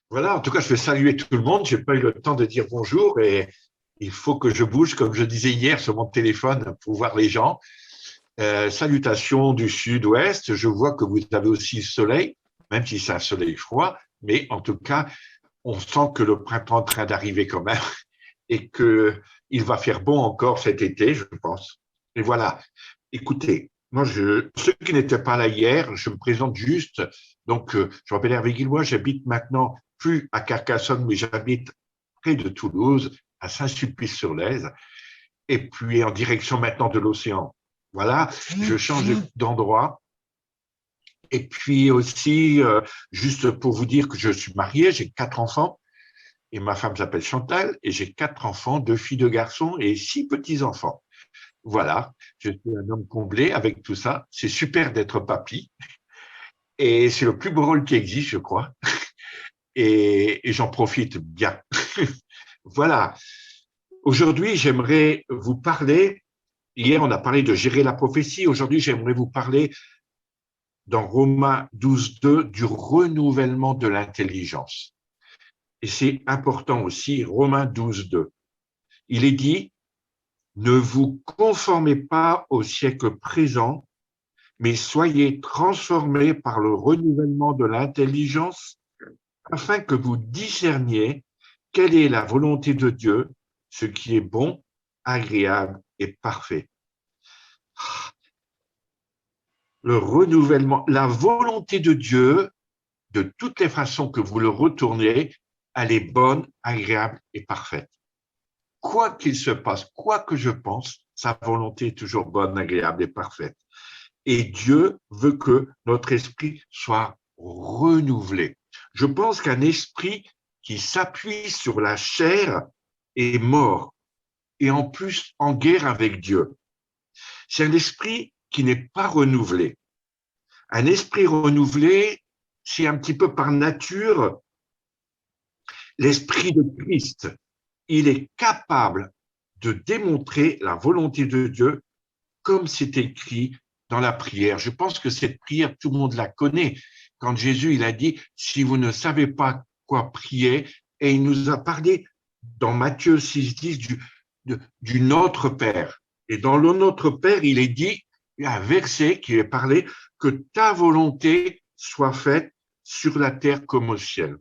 Voilà, en tout cas, je vais saluer tout le monde. Je n'ai pas eu le temps de dire bonjour et il faut que je bouge, comme je disais hier, sur mon téléphone pour voir les gens. Salutations du sud-ouest. Je vois que vous avez aussi le soleil, même si c'est un soleil froid. Mais en tout cas, on sent que le printemps est en train d'arriver quand même et qu'il va faire bon encore cet été, je pense. Et voilà. Écoutez, ceux qui n'étaient pas là hier, je me présente juste. Donc, je m'appelle Hervé Guillois, j'habite maintenant plus à Carcassonne, mais j'habite près de Toulouse, à Saint-Sulpice-sur-Lèze, et puis en direction maintenant de l'océan. Voilà, je change d'endroit. Et puis aussi, juste pour vous dire que je suis marié, j'ai 4 enfants, et ma femme s'appelle Chantal, et j'ai 4 enfants, 2 filles, 2 garçons, et 6 petits-enfants. Voilà, je suis un homme comblé avec tout ça. C'est super d'être papy, et c'est le plus beau rôle qui existe, je crois, et j'en profite bien. Voilà. Aujourd'hui, j'aimerais vous parler. Hier, on a parlé de gérer la prophétie. Aujourd'hui, j'aimerais vous parler dans Romains 12.2 du renouvellement de l'intelligence. Et c'est important aussi, Romains 12.2. Il est dit, ne vous conformez pas au siècle présent, mais soyez transformés par le renouvellement de l'intelligence afin que vous discerniez quelle est la volonté de Dieu, ce qui est bon, agréable et parfait. Le renouvellement, la volonté de Dieu, de toutes les façons que vous le retournez, elle est bonne, agréable et parfaite. Quoi qu'il se passe, quoi que je pense, sa volonté est toujours bonne, agréable et parfaite. Et Dieu veut que notre esprit soit renouvelé. Je pense qu'un esprit qui s'appuie sur la chair est mort et en plus en guerre avec Dieu. C'est un esprit qui n'est pas renouvelé. Un esprit renouvelé, c'est un petit peu par nature l'esprit de Christ. Il est capable de démontrer la volonté de Dieu comme c'est écrit dans la prière. Je pense que cette prière, tout le monde la connaît. Quand Jésus, il a dit, si vous ne savez pas quoi prier, et il nous a parlé dans Matthieu 6.10 du Notre Père. Et dans le Notre Père, il est dit, il y a un verset qui est parlé, que ta volonté soit faite sur la terre comme au ciel.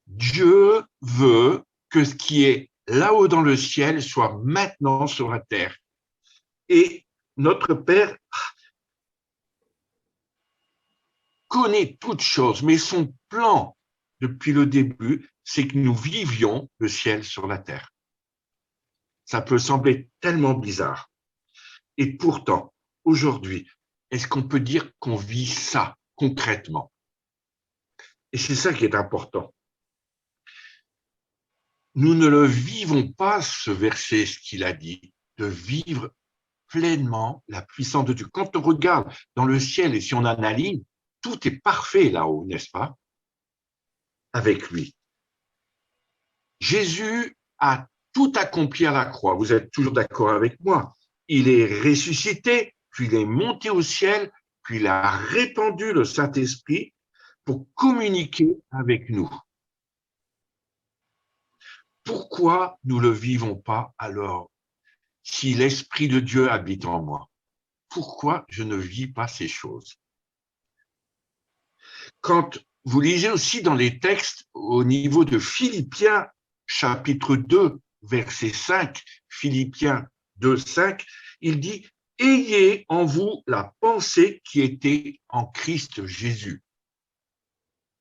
Dieu veut que ce qui est là-haut dans le ciel soit maintenant sur la terre. Et notre Père connaît toutes choses, mais son plan depuis le début, c'est que nous vivions le ciel sur la terre. Ça peut sembler tellement bizarre. Et pourtant, aujourd'hui, est-ce qu'on peut dire qu'on vit ça concrètement? Et c'est ça qui est important. Nous ne le vivons pas, ce verset, ce qu'il a dit, de vivre pleinement la puissance de Dieu. Quand on regarde dans le ciel et si on analyse, tout est parfait là-haut, n'est-ce pas? Avec lui. Jésus a tout accompli à la croix. Vous êtes toujours d'accord avec moi? Il est ressuscité, puis il est monté au ciel, puis il a répandu le Saint-Esprit pour communiquer avec nous. Pourquoi nous ne le vivons pas alors si l'Esprit de Dieu habite en moi? Pourquoi je ne vis pas ces choses? Quand vous lisez aussi dans les textes au niveau de Philippiens chapitre 2, verset 5, Philippiens 2, 5, il dit « Ayez en vous la pensée qui était en Christ Jésus ».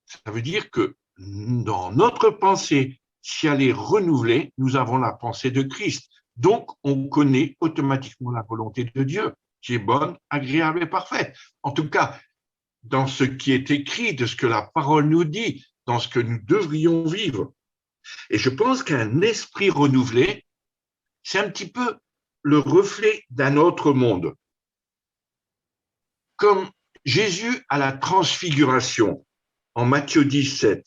Ça veut dire que dans notre pensée, si elle est renouvelée, nous avons la pensée de Christ. Donc, on connaît automatiquement la volonté de Dieu, qui est bonne, agréable et parfaite. En tout cas, dans ce qui est écrit, de ce que la parole nous dit, dans ce que nous devrions vivre. Et je pense qu'un esprit renouvelé, c'est un petit peu le reflet d'un autre monde. Comme Jésus à la transfiguration en Matthieu 17.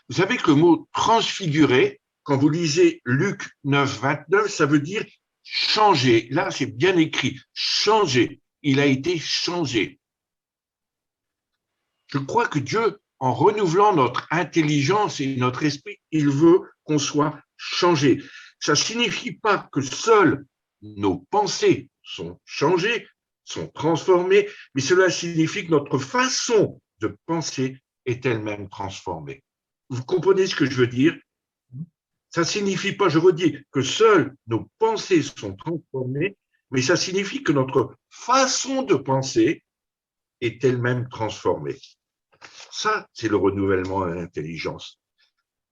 Vous savez que le mot transfiguré, quand vous lisez Luc 9, 29, ça veut dire changer. Là, c'est bien écrit, changer. Il a été changé. Je crois que Dieu, en renouvelant notre intelligence et notre esprit, il veut qu'on soit changé. Ça ne signifie pas que seules nos pensées sont changées, sont transformées, mais cela signifie que notre façon de penser est elle-même transformée. Vous comprenez ce que je veux dire? Ça ne signifie pas, je redis, que seules nos pensées sont transformées, mais ça signifie que notre façon de penser est elle-même transformée. Ça, c'est le renouvellement de l'intelligence.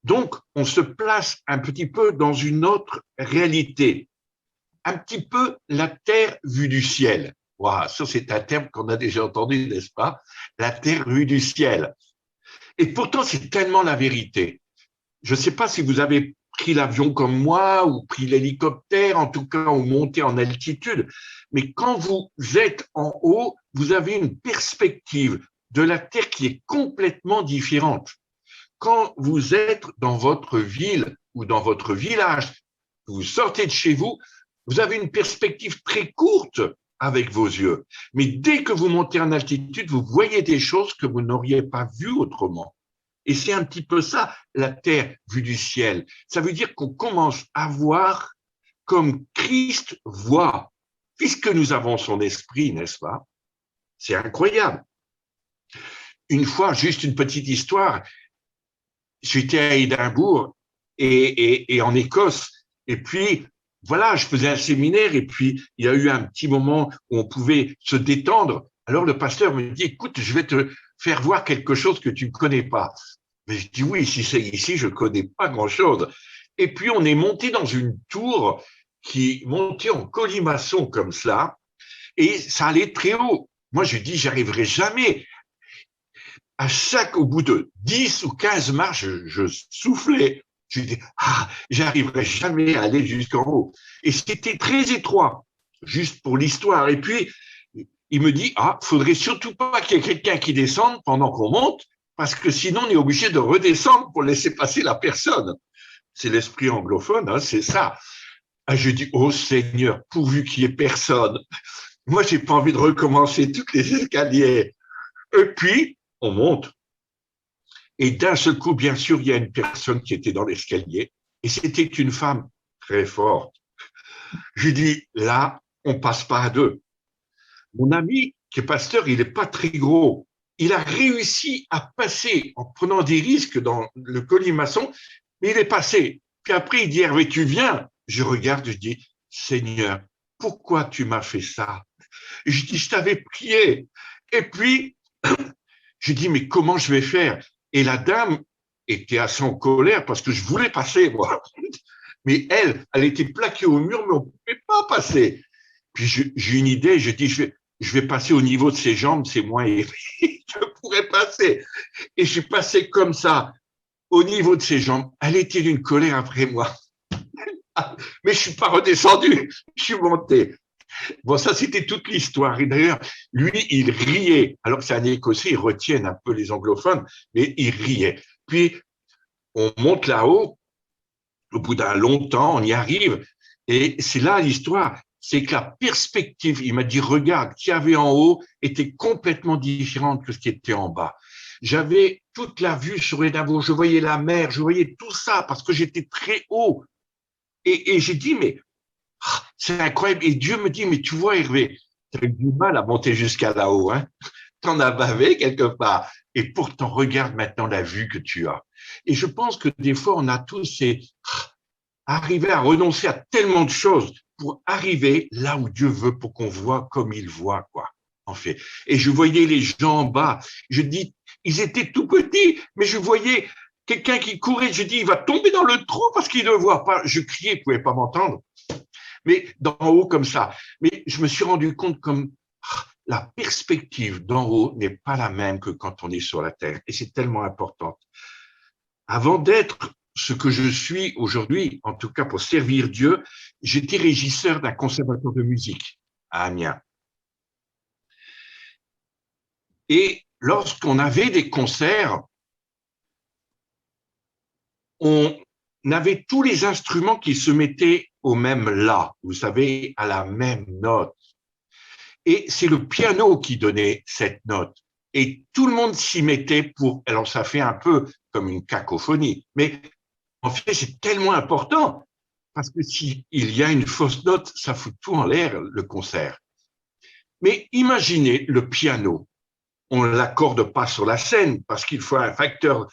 Donc, on se place un petit peu dans une autre réalité, un petit peu la terre vue du ciel. Wow, ça, c'est un terme qu'on a déjà entendu, n'est-ce pas? La terre vue du ciel. Et pourtant, c'est tellement la vérité. Je ne sais pas si vous avez pris l'avion comme moi ou pris l'hélicoptère, en tout cas, ou monté en altitude, mais quand vous êtes en haut, vous avez une perspective de la Terre qui est complètement différente. Quand vous êtes dans votre ville ou dans votre village, vous sortez de chez vous, vous avez une perspective très courte avec vos yeux. Mais dès que vous montez en altitude, vous voyez des choses que vous n'auriez pas vues autrement. Et c'est un petit peu ça, la terre vue du ciel. Ça veut dire qu'on commence à voir comme Christ voit, puisque nous avons son esprit, n'est-ce pas? C'est incroyable. Une fois, juste une petite histoire, j'étais à Édimbourg et en Écosse, et puis voilà, je faisais un séminaire, et puis il y a eu un petit moment où on pouvait se détendre. Alors le pasteur me dit, écoute, je vais te faire voir quelque chose que tu ne connais pas. Mais je dis, oui, si c'est ici, je ne connais pas grand-chose. Et puis on est monté dans une tour qui montait en colimaçon comme cela, et ça allait très haut. Moi, je dis, j'arriverai jamais. Au bout de 10 ou 15 marches, je soufflais. Je dis, j'arriverai jamais à aller jusqu'en haut. Et c'était très étroit, juste pour l'histoire. Et puis, il me dit, faudrait surtout pas qu'il y ait quelqu'un qui descende pendant qu'on monte, parce que sinon, on est obligé de redescendre pour laisser passer la personne. C'est l'esprit anglophone, hein, c'est ça. Je dis, oh Seigneur, pourvu qu'il y ait personne. Moi, j'ai pas envie de recommencer toutes les escaliers. Et puis, on monte. Et d'un seul coup, bien sûr, il y a une personne qui était dans l'escalier, et c'était une femme très forte. Je dis, là, on passe pas à deux. Mon ami, qui est pasteur, il n'est pas très gros. Il a réussi à passer en prenant des risques dans le colimaçon, mais il est passé. Puis après, il dit, Hervé, tu viens? Je regarde, je dis, Seigneur, pourquoi tu m'as fait ça? Je dis, je t'avais prié. Et puis, je dis, mais comment je vais faire? Et la dame était assez en colère parce que je voulais passer, moi. Mais elle était plaquée au mur, mais on ne pouvait pas passer. Puis j'ai une idée, je dis, je vais passer au niveau de ses jambes, c'est moins élevé, je pourrais passer. Et je suis passé comme ça, au niveau de ses jambes. Elle était d'une colère après moi. Mais je ne suis pas redescendu, je suis monté. Bon, ça, c'était toute l'histoire. Et d'ailleurs, lui, il riait. Alors que c'est un Écossais, ils retiennent un peu les anglophones, mais il riait. Puis, on monte là-haut. Au bout d'un long temps, on y arrive. Et c'est là l'histoire. C'est que la perspective, il m'a dit, regarde, ce qu'il y avait en haut était complètement différente que ce qui était en bas. J'avais toute la vue sur Édimbourg. Je voyais la mer, je voyais tout ça parce que j'étais très haut. Et j'ai dit, mais c'est incroyable. Et Dieu me dit, mais tu vois, Hervé, tu as eu du mal à monter jusqu'à là-haut, hein. Tu en as bavé quelque part. Et pourtant, regarde maintenant la vue que tu as. Et je pense que des fois, on a tous arrivé à renoncer à tellement de choses pour arriver là où Dieu veut, pour qu'on voit comme il voit, quoi, en fait. Et je voyais les gens en bas. Je dis, ils étaient tout petits, mais je voyais quelqu'un qui courait. Je dis, il va tomber dans le trou parce qu'il ne voit pas. Je criais, il ne pouvait pas m'entendre. Mais d'en haut comme ça. Mais je me suis rendu compte comme la perspective d'en haut n'est pas la même que quand on est sur la terre. Et c'est tellement important. Avant d'être ce que je suis aujourd'hui, en tout cas pour servir Dieu, j'étais régisseur d'un conservatoire de musique à Amiens. Et lorsqu'on avait des concerts, on avait tous les instruments qui se mettaient au même la, vous savez, à la même note. Et c'est le piano qui donnait cette note. et tout le monde s'y mettait pour… Alors, ça fait un peu comme une cacophonie, mais en fait, c'est tellement important parce que s'il y a une fausse note, ça fout tout en l'air, le concert. Mais imaginez le piano. On ne l'accorde pas sur la scène parce qu'il faut un facteur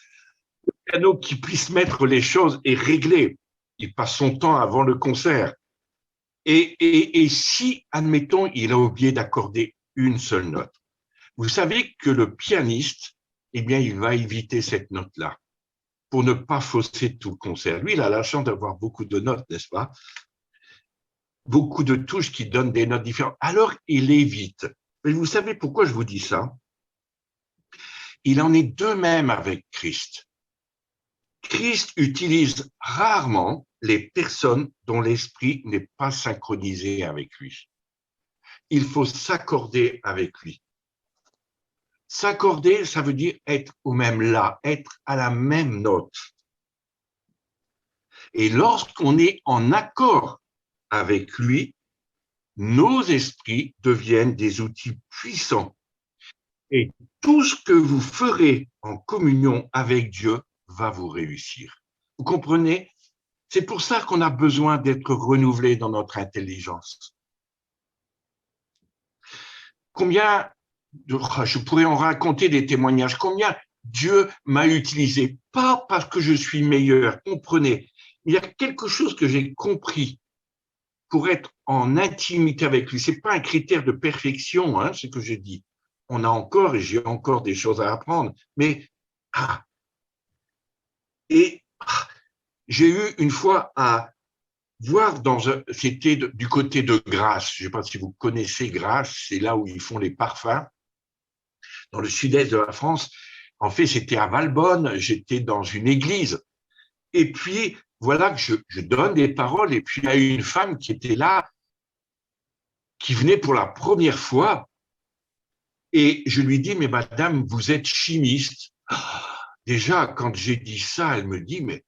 de piano qui puisse mettre les choses et régler. Il passe son temps avant le concert. Et si, admettons, il a oublié d'accorder une seule note, vous savez que le pianiste, eh bien, il va éviter cette note-là pour ne pas fausser tout le concert. Lui, il a la chance d'avoir beaucoup de notes, n'est-ce pas? Beaucoup de touches qui donnent des notes différentes. Alors, il évite. Mais vous savez pourquoi je vous dis ça? Il en est de même avec Christ. Christ utilise rarement les personnes dont l'esprit n'est pas synchronisé avec lui. Il faut s'accorder avec lui. S'accorder, ça veut dire être au même là, être à la même note. Et lorsqu'on est en accord avec lui, nos esprits deviennent des outils puissants. Et tout ce que vous ferez en communion avec Dieu va vous réussir. Vous comprenez? C'est pour ça qu'on a besoin d'être renouvelé dans notre intelligence. Combien, je pourrais en raconter des témoignages, combien Dieu m'a utilisé, pas parce que je suis meilleur, comprenez, il y a quelque chose que j'ai compris pour être en intimité avec lui. C'est pas un critère de perfection, hein, ce que je dis. On a encore, et j'ai encore des choses à apprendre, mais j'ai eu une fois à voir c'était du côté de Grasse. Je ne sais pas si vous connaissez Grasse, c'est là où ils font les parfums, dans le sud-est de la France. En fait, c'était à Valbonne, j'étais dans une église. Et puis, voilà que je donne des paroles, et puis il y a une femme qui était là, qui venait pour la première fois, et je lui dis, mais madame, vous êtes chimiste. Déjà, quand j'ai dit ça, elle me dit, mais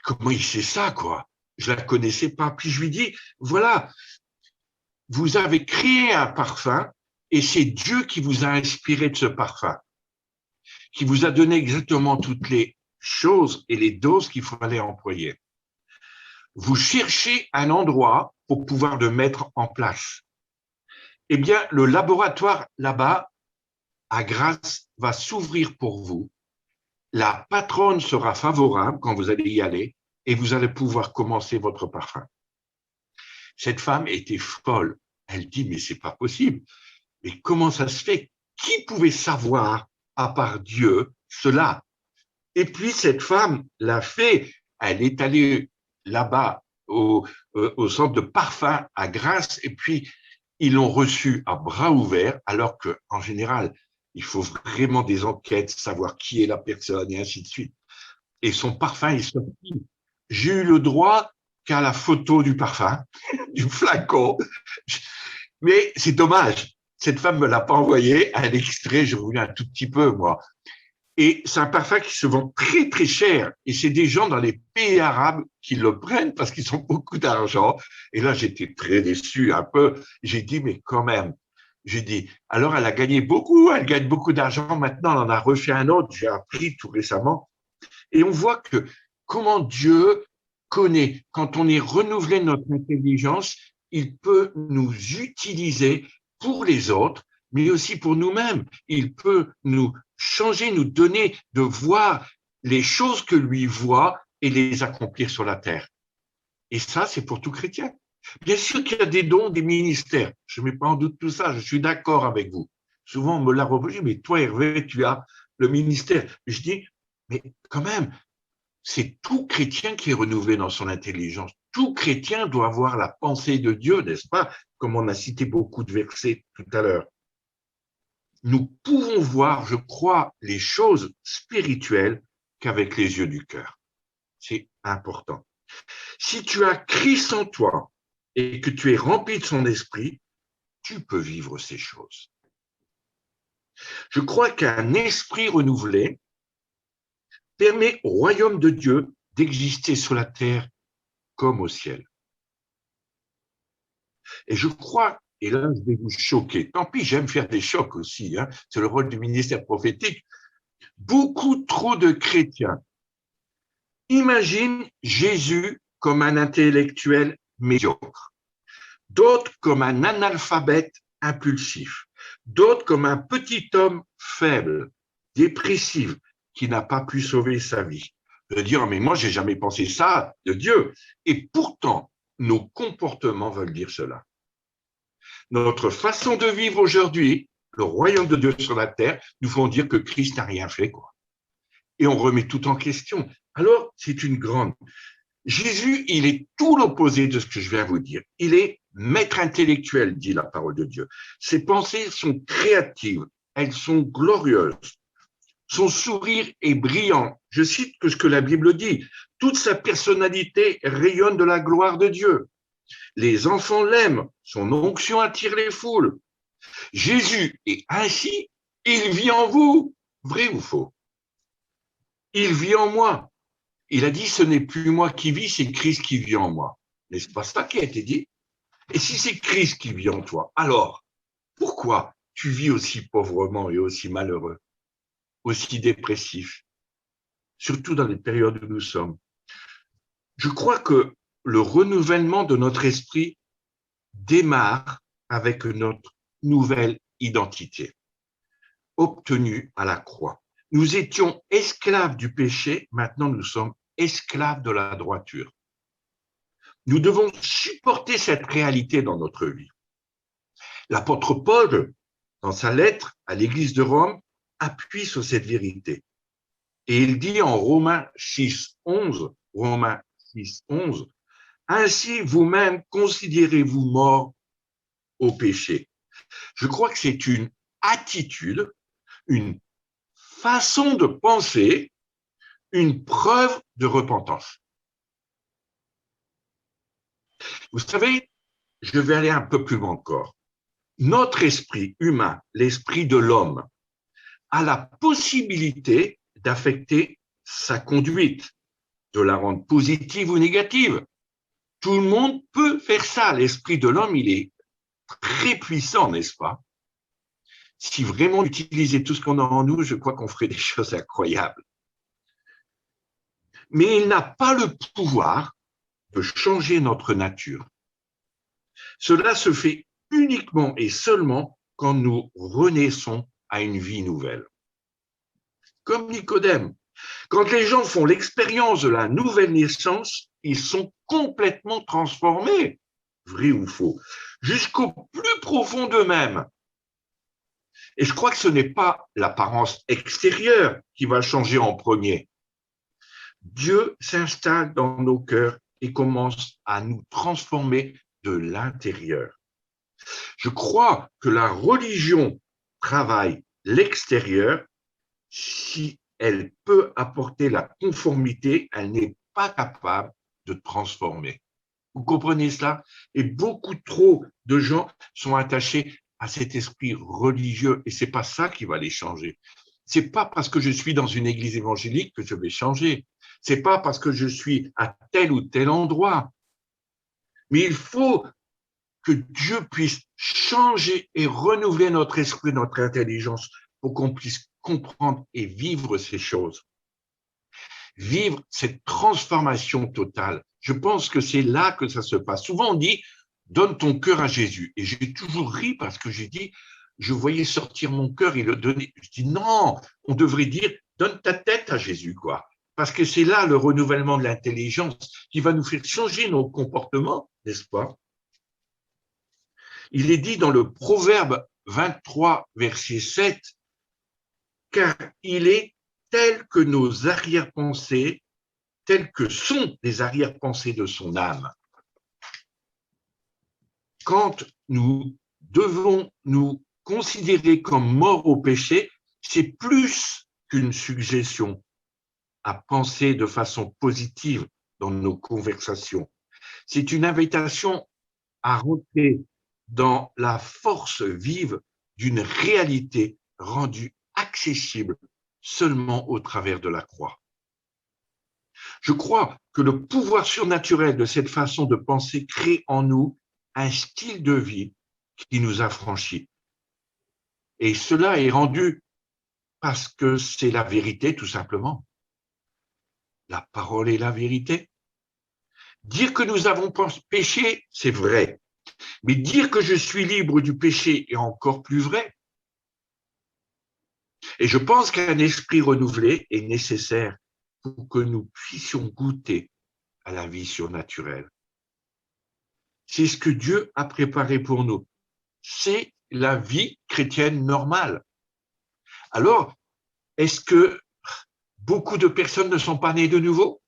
comment il sait ça, quoi? Je la connaissais pas. Puis je lui dis, voilà, vous avez créé un parfum et c'est Dieu qui vous a inspiré de ce parfum, qui vous a donné exactement toutes les choses et les doses qu'il fallait employer. Vous cherchez un endroit pour pouvoir le mettre en place. Eh bien, le laboratoire là-bas, à Grasse, va s'ouvrir pour vous. La patronne sera favorable quand vous allez y aller et vous allez pouvoir commencer votre parfum. Cette femme était folle. Elle dit, mais c'est pas possible. Mais comment ça se fait? Qui pouvait savoir, à part Dieu, cela? Et puis, cette femme l'a fait. Elle est allée là-bas au centre de parfum à Grasse et puis ils l'ont reçue à bras ouverts, alors qu'en général, il faut vraiment des enquêtes, savoir qui est la personne et ainsi de suite. Et son parfum est sorti. J'ai eu le droit qu'à la photo du parfum, du flacon. Mais c'est dommage. Cette femme ne me l'a pas envoyé. Un extrait, je reviens un tout petit peu, moi. Et c'est un parfum qui se vend très, très cher. Et c'est des gens dans les pays arabes qui le prennent parce qu'ils ont beaucoup d'argent. Et là, j'étais très déçu un peu. J'ai dit, mais quand même. J'ai dit, alors elle a gagné beaucoup, elle gagne beaucoup d'argent. Maintenant, elle en a refait un autre. J'ai appris tout récemment. Et on voit que comment Dieu connaît. Quand on est renouvelé notre intelligence, il peut nous utiliser pour les autres, mais aussi pour nous-mêmes. Il peut nous changer, nous donner de voir les choses que lui voit et les accomplir sur la terre. Et ça, c'est pour tout chrétien. Bien sûr qu'il y a des dons, des ministères. Je ne mets pas en doute tout ça, je suis d'accord avec vous. Souvent, on me l'a reproché, mais toi, Hervé, tu as le ministère. Je dis, mais quand même, c'est tout chrétien qui est renouvelé dans son intelligence. Tout chrétien doit avoir la pensée de Dieu, n'est-ce pas? Comme on a cité beaucoup de versets tout à l'heure. Nous pouvons voir, je crois, les choses spirituelles qu'avec les yeux du cœur. C'est important. Si tu as Christ en toi et que tu es rempli de son esprit, tu peux vivre ces choses. Je crois qu'un esprit renouvelé permet au royaume de Dieu d'exister sur la terre comme au ciel. Et je crois Et là, je vais vous choquer. Tant pis, j'aime faire des chocs aussi, hein. C'est le rôle du ministère prophétique. Beaucoup trop de chrétiens imaginent Jésus comme un intellectuel médiocre, d'autres comme un analphabète impulsif, d'autres comme un petit homme faible, dépressif, qui n'a pas pu sauver sa vie. De dire, mais moi, j'ai jamais pensé ça de Dieu. Et pourtant, nos comportements veulent dire cela. Notre façon de vivre aujourd'hui, le royaume de Dieu sur la terre, nous font dire que Christ n'a rien fait, quoi. Et on remet tout en question. Alors, c'est une grande. Jésus, il est tout l'opposé de ce que je viens vous dire. Il est maître intellectuel, dit la parole de Dieu. Ses pensées sont créatives, elles sont glorieuses. Son sourire est brillant. Je cite ce que la Bible dit. Toute sa personnalité rayonne de la gloire de Dieu. Les enfants l'aiment. Son onction attire les foules. Jésus est ainsi. Il vit en vous. Vrai ou faux? Il vit en moi. Il a dit, ce n'est plus moi qui vis, c'est Christ qui vit en moi. N'est-ce pas ça qui a été dit? Et si c'est Christ qui vit en toi, alors, pourquoi tu vis aussi pauvrement et aussi malheureux, aussi dépressif, surtout dans les périodes où nous sommes? Je crois que le renouvellement de notre esprit démarre avec notre nouvelle identité, obtenue à la croix. Nous étions esclaves du péché, maintenant nous sommes esclaves de la droiture. Nous devons supporter cette réalité dans notre vie. L'apôtre Paul, dans sa lettre à l'église de Rome, appuie sur cette vérité. Et il dit en Romains 6:11, ainsi vous-même considérez-vous morts au péché. Je crois que c'est une attitude, une façon de penser, une preuve de repentance. Vous savez, je vais aller un peu plus loin encore. Notre esprit humain, l'esprit de l'homme, a la possibilité d'affecter sa conduite, de la rendre positive ou négative. Tout le monde peut faire ça. L'esprit de l'homme, il est très puissant, n'est-ce pas? Si vraiment on utilisait tout ce qu'on a en nous, je crois qu'on ferait des choses incroyables. Mais il n'a pas le pouvoir de changer notre nature. Cela se fait uniquement et seulement quand nous renaissons à une vie nouvelle. Comme Nicodème, quand les gens font l'expérience de la nouvelle naissance, ils sont complètement transformés, vrai ou faux, jusqu'au plus profond d'eux-mêmes. Et je crois que ce n'est pas l'apparence extérieure qui va changer en premier. Dieu s'installe dans nos cœurs et commence à nous transformer de l'intérieur. Je crois que la religion travaille l'extérieur. Si elle peut apporter la conformité, elle n'est pas capable de transformer. Vous comprenez cela? Et beaucoup trop de gens sont attachés à cet esprit religieux et c'est pas ça qui va les changer. C'est pas parce que je suis dans une église évangélique que je vais changer. C'est pas parce que je suis à tel ou tel endroit. Mais il faut que Dieu puisse changer et renouveler notre esprit, notre intelligence pour qu'on puisse comprendre et vivre ces choses. Vivre cette transformation totale. Je pense que c'est là que ça se passe. Souvent, on dit, donne ton cœur à Jésus. Et j'ai toujours ri parce que j'ai dit, je voyais sortir mon cœur et le donner. Je dis, non, on devrait dire, donne ta tête à Jésus, quoi. Parce que c'est là le renouvellement de l'intelligence qui va nous faire changer nos comportements, n'est-ce pas? Il est dit dans le Proverbe 23, verset 7, car il est tel que nos arrière-pensées, telles que sont les arrière-pensées de son âme. Quand nous devons nous considérer comme morts au péché, c'est plus qu'une suggestion à penser de façon positive dans nos conversations. C'est une invitation à rentrer dans la force vive d'une réalité rendue accessible seulement au travers de la croix. Je crois que le pouvoir surnaturel de cette façon de penser crée en nous un style de vie qui nous a franchis. Et cela est rendu parce que c'est la vérité, tout simplement. La parole est la vérité. Dire que nous avons péché, c'est vrai. Mais dire que je suis libre du péché est encore plus vrai. Et je pense qu'un esprit renouvelé est nécessaire pour que nous puissions goûter à la vie surnaturelle. C'est ce que Dieu a préparé pour nous. C'est la vie chrétienne normale. Alors, est-ce que beaucoup de personnes ne sont pas nées de nouveau?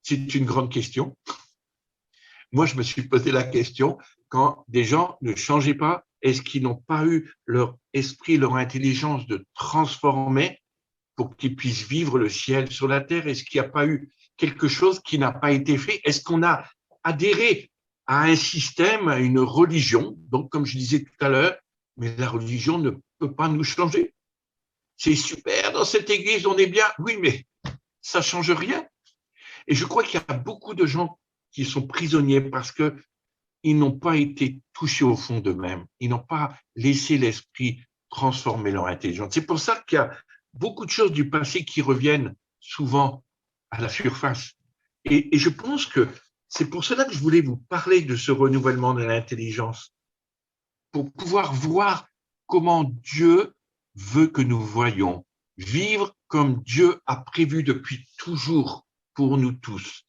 C'est une grande question. Moi, je me suis posé la question, quand des gens ne changeaient pas, est-ce qu'ils n'ont pas eu leur esprit, leur intelligence de transformer pour qu'ils puissent vivre le ciel sur la terre? Est-ce qu'il n'y a pas eu quelque chose qui n'a pas été fait? Est-ce qu'on a adhéré à un système, à une religion? Donc, comme je disais tout à l'heure, mais la religion ne peut pas nous changer. C'est super, dans cette église, on est bien. Oui, mais ça ne change rien. Et je crois qu'il y a beaucoup de gens qui sont prisonniers parce qu'ils n'ont pas été touchés au fond d'eux-mêmes. Ils n'ont pas laissé l'esprit transformer leur intelligence. C'est pour ça qu'il y a beaucoup de choses du passé qui reviennent souvent à la surface. Et je pense que c'est pour cela que je voulais vous parler de ce renouvellement de l'intelligence, pour pouvoir voir comment Dieu veut que nous voyions, vivre comme Dieu a prévu depuis toujours pour nous tous.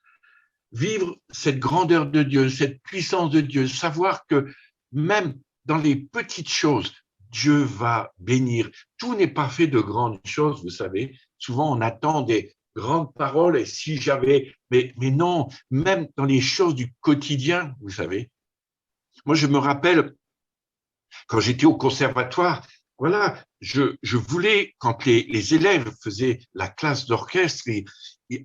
Vivre cette grandeur de Dieu, cette puissance de Dieu, savoir que même dans les petites choses, Dieu va bénir. Tout n'est pas fait de grandes choses, vous savez. Souvent, on attend des grandes paroles et si j'avais… Mais non, même dans les choses du quotidien, vous savez. Moi, je me rappelle, quand j'étais au conservatoire, voilà, je voulais, quand les élèves faisaient la classe d'orchestre, et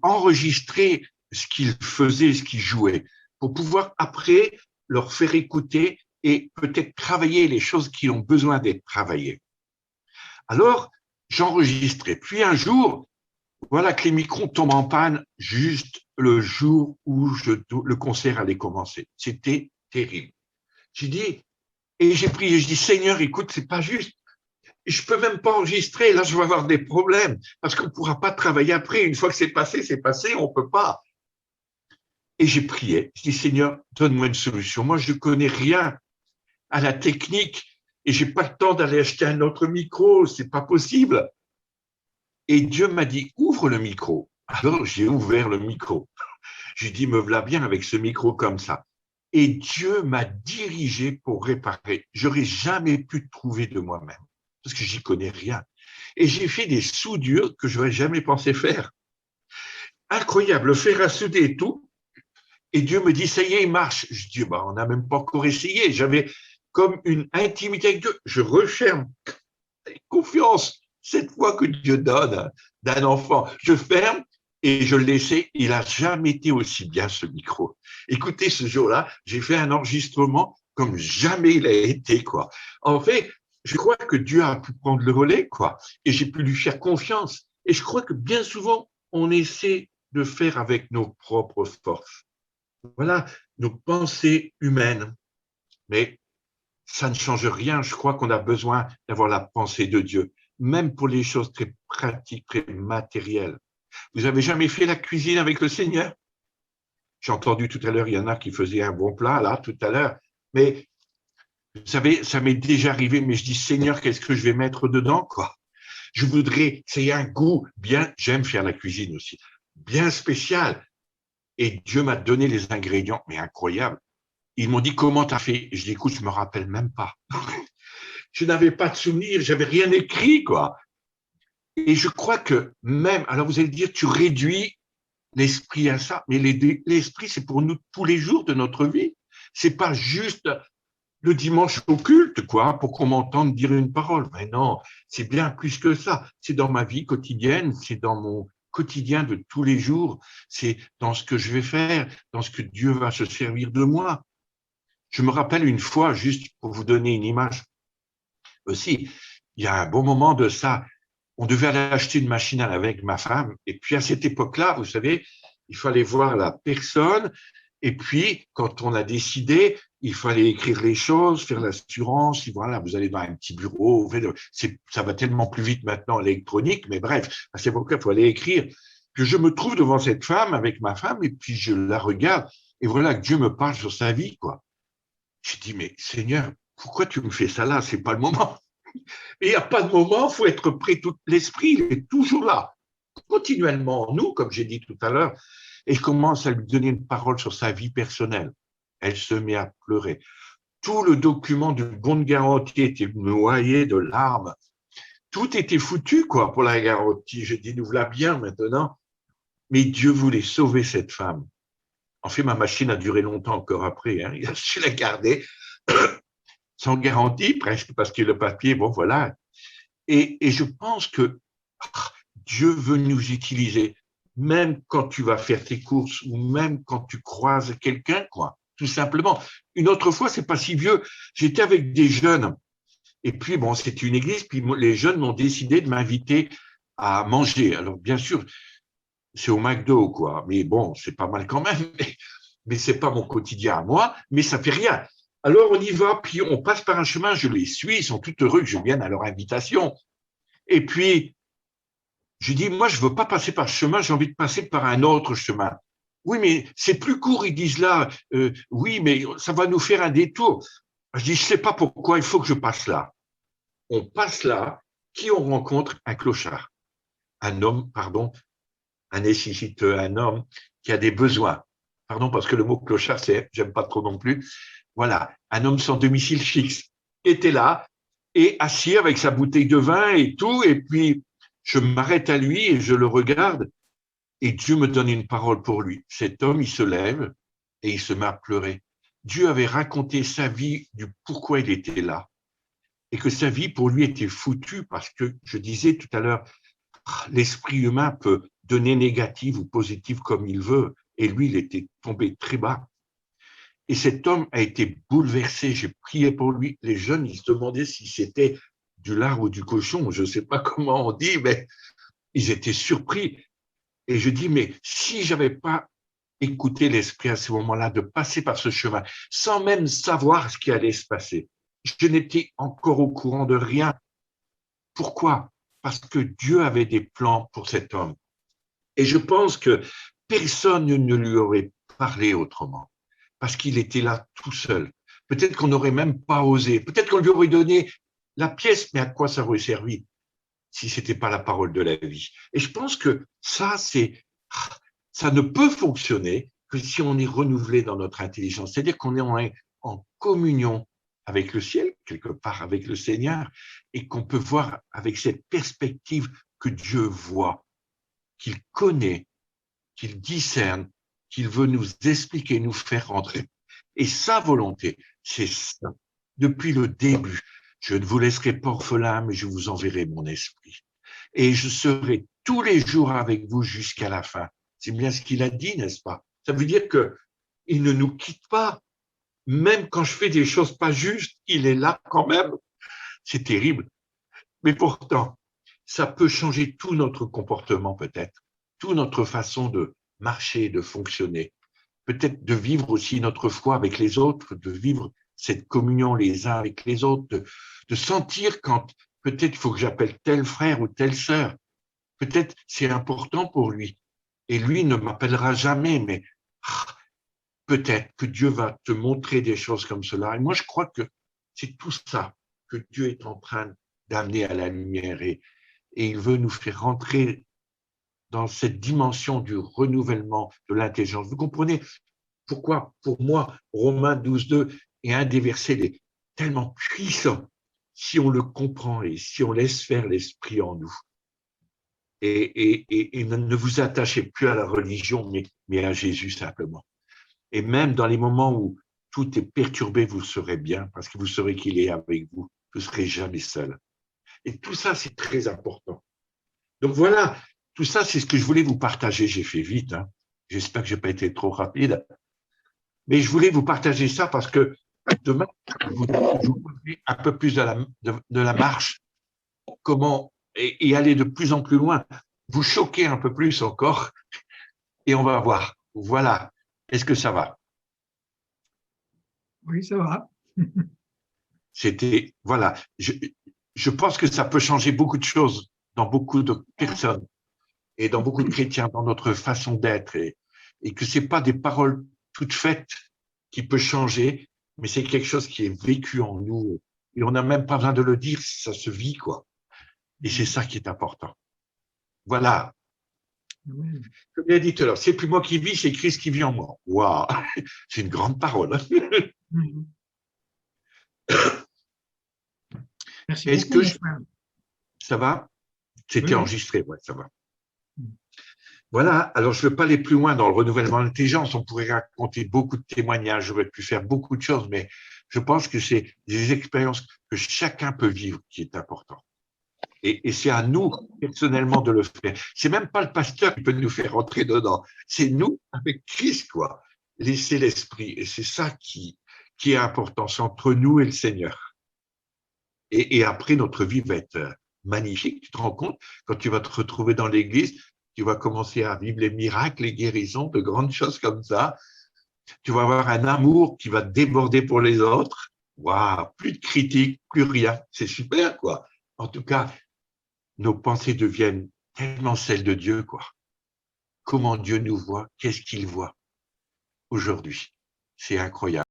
enregistrer ce qu'ils faisaient, ce qu'ils jouaient, pour pouvoir après leur faire écouter et peut-être travailler les choses qui ont besoin d'être travaillées. Alors, j'enregistrais. Puis un jour, voilà que les micros tombent en panne juste le jour où le concert allait commencer. C'était terrible. J'ai dit, et j'ai prié, je dis, Seigneur, écoute, c'est pas juste. Je peux même pas enregistrer. Là, je vais avoir des problèmes parce qu'on ne pourra pas travailler après. Une fois que c'est passé, on peut pas. Et j'ai prié. Je dis, Seigneur, donne-moi une solution. Moi, je connais rien à la technique et j'ai pas le temps d'aller acheter un autre micro. C'est pas possible. Et Dieu m'a dit, ouvre le micro. Alors, j'ai ouvert le micro. J'ai dit, me voilà bien avec ce micro comme ça. Et Dieu m'a dirigé pour réparer. J'aurais jamais pu trouver de moi-même parce que j'y connais rien. Et j'ai fait des soudures que je n'aurais jamais pensé faire. Incroyable, le fer à souder et tout. Et Dieu me dit, ça y est, il marche. Je dis, bah, on n'a même pas encore essayé. J'avais comme une intimité avec Dieu. Je referme. Confiance, cette fois que Dieu donne d'un enfant. Je ferme et je le laissais. Il n'a jamais été aussi bien, ce micro. Écoutez, ce jour-là, j'ai fait un enregistrement comme jamais il a été, quoi. En fait, je crois que Dieu a pu prendre le relais, quoi. Et j'ai pu lui faire confiance. Et je crois que bien souvent, on essaie de faire avec nos propres forces. Voilà, nos pensées humaines. Mais ça ne change rien. Je crois qu'on a besoin d'avoir la pensée de Dieu, même pour les choses très pratiques, très matérielles. Vous avez jamais fait la cuisine avec le Seigneur? J'ai entendu tout à l'heure, il y en a qui faisaient un bon plat, là, tout à l'heure. Mais, vous savez, ça m'est déjà arrivé, mais je dis, Seigneur, qu'est-ce que je vais mettre dedans, quoi? Je voudrais que ça ait un goût bien, j'aime faire la cuisine aussi, bien spécial. Et Dieu m'a donné les ingrédients, mais incroyables. Ils m'ont dit, comment t'as fait? Je dis, écoute, je me rappelle même pas. Je n'avais pas de souvenir, j'avais rien écrit, quoi. Et je crois que même, alors vous allez dire, tu réduis l'esprit à ça, mais l'esprit, c'est pour nous tous les jours de notre vie. C'est pas juste le dimanche au culte, quoi, pour qu'on m'entende dire une parole. Mais non, c'est bien plus que ça. C'est dans ma vie quotidienne, c'est dans mon quotidien de tous les jours, c'est dans ce que je vais faire, dans ce que Dieu va se servir de moi. Je me rappelle une fois, juste pour vous donner une image aussi, il y a un bon moment de ça, on devait aller acheter une machine à laver avec ma femme, et puis à cette époque-là, vous savez, il fallait voir la personne, Et puis, quand on a décidé, il fallait écrire les choses, faire l'assurance. Voilà, vous allez dans un petit bureau. Ça va tellement plus vite maintenant, l'électronique. Mais bref, à cette époque-là, il fallait écrire. Que je me trouve devant cette femme avec ma femme et puis je la regarde. Et voilà que Dieu me parle sur sa vie, quoi. Je dis, mais Seigneur, pourquoi tu me fais ça là? C'est pas le moment. Et il n'y a pas de moment, il faut être prêt. Tout l'esprit, il est toujours là, continuellement en nous, comme j'ai dit tout à l'heure. Et je commence à lui donner une parole sur sa vie personnelle. Elle se met à pleurer. Tout le document du bon de garantie était noyé de larmes. Tout était foutu, quoi, pour la garantie. Je dis, nous voilà bien maintenant. Mais Dieu voulait sauver cette femme. En fait, ma machine a duré longtemps encore après. Hein. Je l'ai gardée sans garantie presque, parce que le papier, bon, voilà. Et je pense que Dieu veut nous utiliser, même quand tu vas faire tes courses ou même quand tu croises quelqu'un, quoi, tout simplement. Une autre fois, c'est pas si vieux, j'étais avec des jeunes, et puis, bon, c'était une église, puis les jeunes m'ont décidé de m'inviter à manger. Alors, bien sûr, c'est au McDo, quoi, mais bon, c'est pas mal quand même, mais c'est pas mon quotidien à moi, mais ça fait rien. Alors, on y va, puis on passe par un chemin, je les suis, ils sont tout heureux que je vienne à leur invitation. Et puis, je dis, moi, je veux pas passer par ce chemin, j'ai envie de passer par un autre chemin. Oui, mais c'est plus court, ils disent là. Oui, mais ça va nous faire un détour. Je dis, je sais pas pourquoi, il faut que je passe là. On passe là, qui on rencontre? Un clochard. Un homme, pardon, un nécessiteux, un homme qui a des besoins. Pardon, parce que le mot clochard, j'aime pas trop non plus. Voilà, un homme sans domicile fixe était là et assis avec sa bouteille de vin et tout, et puis je m'arrête à lui et je le regarde et Dieu me donne une parole pour lui. Cet homme, il se lève et il se met à pleurer. Dieu avait raconté sa vie, du pourquoi il était là et que sa vie pour lui était foutue parce que, je disais tout à l'heure, l'esprit humain peut donner négatif ou positif comme il veut et lui, il était tombé très bas. Et cet homme a été bouleversé. J'ai prié pour lui. Les jeunes, ils se demandaient si c'était du lard ou du cochon. Je ne sais pas comment on dit, mais ils étaient surpris. Et je dis, mais si j'avais pas écouté l'esprit à ce moment-là, de passer par ce chemin, sans même savoir ce qui allait se passer, je n'étais encore au courant de rien. Pourquoi? Parce que Dieu avait des plans pour cet homme. Et je pense que personne ne lui aurait parlé autrement, parce qu'il était là tout seul. Peut-être qu'on n'aurait même pas osé. Peut-être qu'on lui aurait donné la pièce, mais à quoi ça aurait servi si ce n'était pas la parole de la vie? Et je pense que ça ne peut fonctionner que si on est renouvelé dans notre intelligence. C'est-à-dire qu'on est en communion avec le ciel, quelque part avec le Seigneur, et qu'on peut voir avec cette perspective que Dieu voit, qu'il connaît, qu'il discerne, qu'il veut nous expliquer, nous faire rentrer. Et sa volonté, c'est ça. Depuis le début, je ne vous laisserai pas orphelin, mais je vous enverrai mon esprit. Et je serai tous les jours avec vous jusqu'à la fin. C'est bien ce qu'il a dit, n'est-ce pas? Ça veut dire qu'il ne nous quitte pas. Même quand je fais des choses pas justes, il est là quand même. C'est terrible. Mais pourtant, ça peut changer tout notre comportement peut-être, toute notre façon de marcher, de fonctionner, peut-être de vivre aussi notre foi avec les autres, de vivre cette communion les uns avec les autres, de sentir quand peut-être il faut que j'appelle tel frère ou telle sœur. Peut-être c'est important pour lui. Et lui ne m'appellera jamais, mais peut-être que Dieu va te montrer des choses comme cela. Et moi, je crois que c'est tout ça que Dieu est en train d'amener à la lumière et il veut nous faire rentrer dans cette dimension du renouvellement de l'intelligence. Vous comprenez pourquoi, pour moi, Romains 12.2 est un des versets tellement puissants si on le comprend et si on laisse faire l'esprit en nous. Et ne vous attachez plus à la religion, mais à Jésus simplement. Et même dans les moments où tout est perturbé, vous serez bien parce que vous saurez qu'il est avec vous. Vous ne serez jamais seul. Et tout ça, c'est très important. Donc voilà, tout ça, c'est ce que je voulais vous partager. J'ai fait vite, hein. J'espère que je n'ai pas été trop rapide. Mais je voulais vous partager ça parce que demain, vous parler un peu plus de la marche, comment et aller de plus en plus loin, vous choquer un peu plus encore et on va voir. Voilà. Est-ce que ça va? Oui, ça va. C'était, voilà, je pense que ça peut changer beaucoup de choses dans beaucoup de personnes et dans beaucoup de chrétiens, dans notre façon d'être, et que c'est pas des paroles toutes faites qui peut changer, mais c'est quelque chose qui est vécu en nous. Et on n'a même pas besoin de le dire, ça se vit, quoi. Et c'est ça qui est important. Voilà. Amen. Comme il a dit tout à l'heure, c'est plus moi qui vis, c'est Christ qui vit en moi. Waouh, c'est une grande parole. Mhm. Merci Est-ce beaucoup, que mon frère. ça va? Oui, C'était oui. enregistré, ouais, ça va. Mhm. Voilà, alors je ne veux pas aller plus loin dans le renouvellement de l'intelligence. On pourrait raconter beaucoup de témoignages, j'aurais pu faire beaucoup de choses, mais je pense que c'est des expériences que chacun peut vivre qui est important. Et c'est à nous, personnellement, de le faire. C'est même pas le pasteur qui peut nous faire rentrer dedans. C'est nous, avec Christ, quoi. Laisser l'esprit. Et c'est ça qui est important. C'est entre nous et le Seigneur. Et après, notre vie va être magnifique. Tu te rends compte, quand tu vas te retrouver dans l'église, tu vas commencer à vivre les miracles, les guérisons, de grandes choses comme ça. Tu vas avoir un amour qui va déborder pour les autres. Waouh, plus de critiques, plus rien. C'est super, quoi. En tout cas, nos pensées deviennent tellement celles de Dieu, quoi. Comment Dieu nous voit, qu'est-ce qu'il voit aujourd'hui. C'est incroyable.